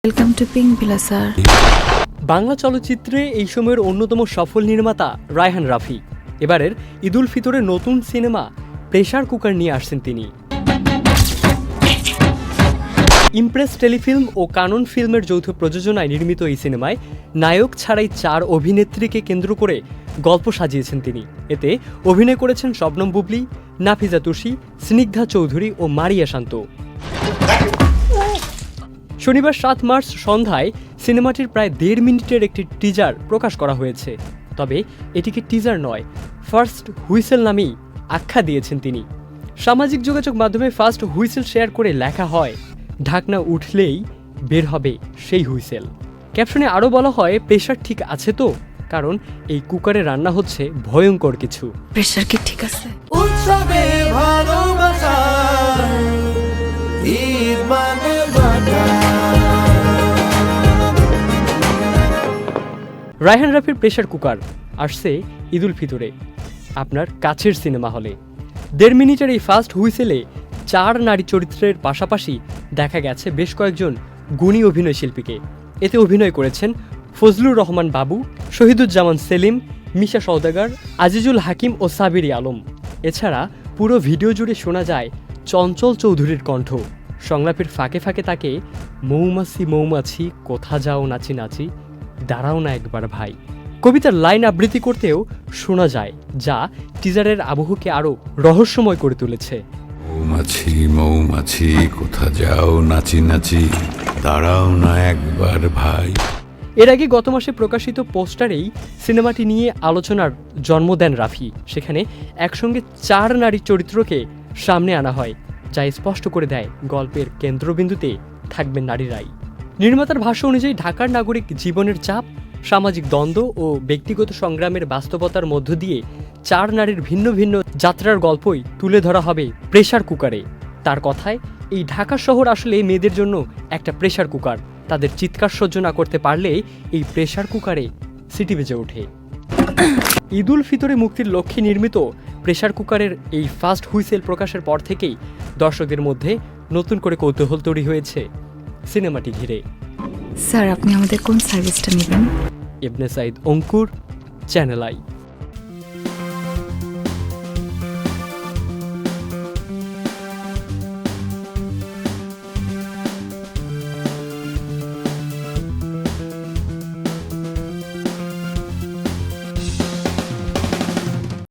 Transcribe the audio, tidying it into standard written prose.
Welcome to pink villa sir. Bangla চলচ্চিত্রে এই সময়ের অন্যতম সফল নির্মাতা রায়হান রাফি এবারের ঈদুল ফিতরের নতুন সিনেমা প্রেসার কুকার নিয়ে আসছেন তিনি। ইমপ্রেস টেলিফিল্ম ও কানন ফিল্মের যৌথ প্রযোজনায় নির্মিত এই সিনেমায় নায়ক ছাড়াই 4 অভিনেত্রীকে কেন্দ্র করে গল্প সাজিয়েছেন তিনি। এতে অভিনয় করেছেন শবনম বুবলী, নাফিজা তুষি, স্নিগ্ধা চৌধুরী ও মারিয়া শান্ত। শনিবার 7 মার্চ সন্ধ্যায় সিনেমাটির প্রায় 1.5 মিনিটের একটি টিজার প্রকাশ করা হয়েছে। তবে এটিকে টিজার নয়, ফার্স্ট হুইসেল নামেই আখ্যা দিয়েছেন তিনি। সামাজিক যোগাযোগ মাধ্যমে ফার্স্ট হুইসেল শেয়ার করে লেখা হয়, ঢাকনা উঠলেই বের হবে সেই হুইসেল। ক্যাপশনে আরও বলা হয়, প্রেশার ঠিক আছে তো, কারণ এই কুকারে রান্না হচ্ছে ভয়ঙ্কর কিছু। প্রেশার কি ঠিক আছে? উৎসবে ভালোবাসা ঈদ মানে বাটা। রায়হান রাফির প্রেসার কুকার আসছে ঈদুল ফিতরে আপনার কাছের সিনেমা হলে। 1.5 মিনিটের এই ফার্স্ট হুইসেলে 4 নারী চরিত্রের পাশাপাশি দেখা গেছে বেশ কয়েকজন গুণী অভিনয় শিল্পীকে। এতে অভিনয় করেছেন ফজলুর রহমান বাবু, শহীদুজ্জামান সেলিম, মিশা সওদাগর, আজিজুল হাকিম ও সাবিরি আলম। এছাড়া পুরো ভিডিও জুড়ে শোনা যায় চঞ্চল চৌধুরীর কণ্ঠ। সংলাপের ফাঁকে ফাঁকে তাকে মৌমাছি মৌমাছি কোথা যাও নাচি নাচি, দাঁড়াও না একবার ভাই কবিতার লাইন আবৃত্তি করতেও শোনা যায়, যা টিজারের আবহকে আরও রহস্যময় করে তুলেছে। মৌমাছি মৌমাছি কোথা যাও নাচি নাচি, দাঁড়াও না একবার ভাই। এর আগে গত মাসে প্রকাশিত পোস্টারেই সিনেমাটি নিয়ে আলোচনার জন্ম দেন রাফি। সেখানে একসঙ্গে 4 নারী চরিত্রকে সামনে আনা হয়, যা স্পষ্ট করে দেয় গল্পের কেন্দ্রবিন্দুতে থাকবেন নারীরাই। নির্মাতার ভাষ্য অনুযায়ী ঢাকার নাগরিক জীবনের চাপ, সামাজিক দ্বন্দ্ব ও ব্যক্তিগত সংগ্রামের বাস্তবতার মধ্য দিয়ে 4 নারীর ভিন্ন ভিন্ন যাত্রার গল্পই তুলে ধরা হবে প্রেসার কুকারে। তার কথায়, এই ঢাকা শহর আসলে মেয়েদের জন্য একটা প্রেসার কুকার। তাদের চিৎকার সহ্য না করতে পারলে এই প্রেসার কুকারে সিটি বেজে ওঠে। ঈদুল ফিতরে মুক্তির লক্ষ্যে নির্মিত প্রেসার কুকারের এই ফার্স্ট হুইসেল প্রকাশের পর থেকেই দর্শকদের মধ্যে নতুন করে কৌতূহল তৈরি হয়েছে সিনেমাটি ঘিরে। স্যার, আপনি আমাদের কোন সার্ভিসটা নেবেন? ইবনে সাইদ অঙ্কুর, চ্যানেল আই।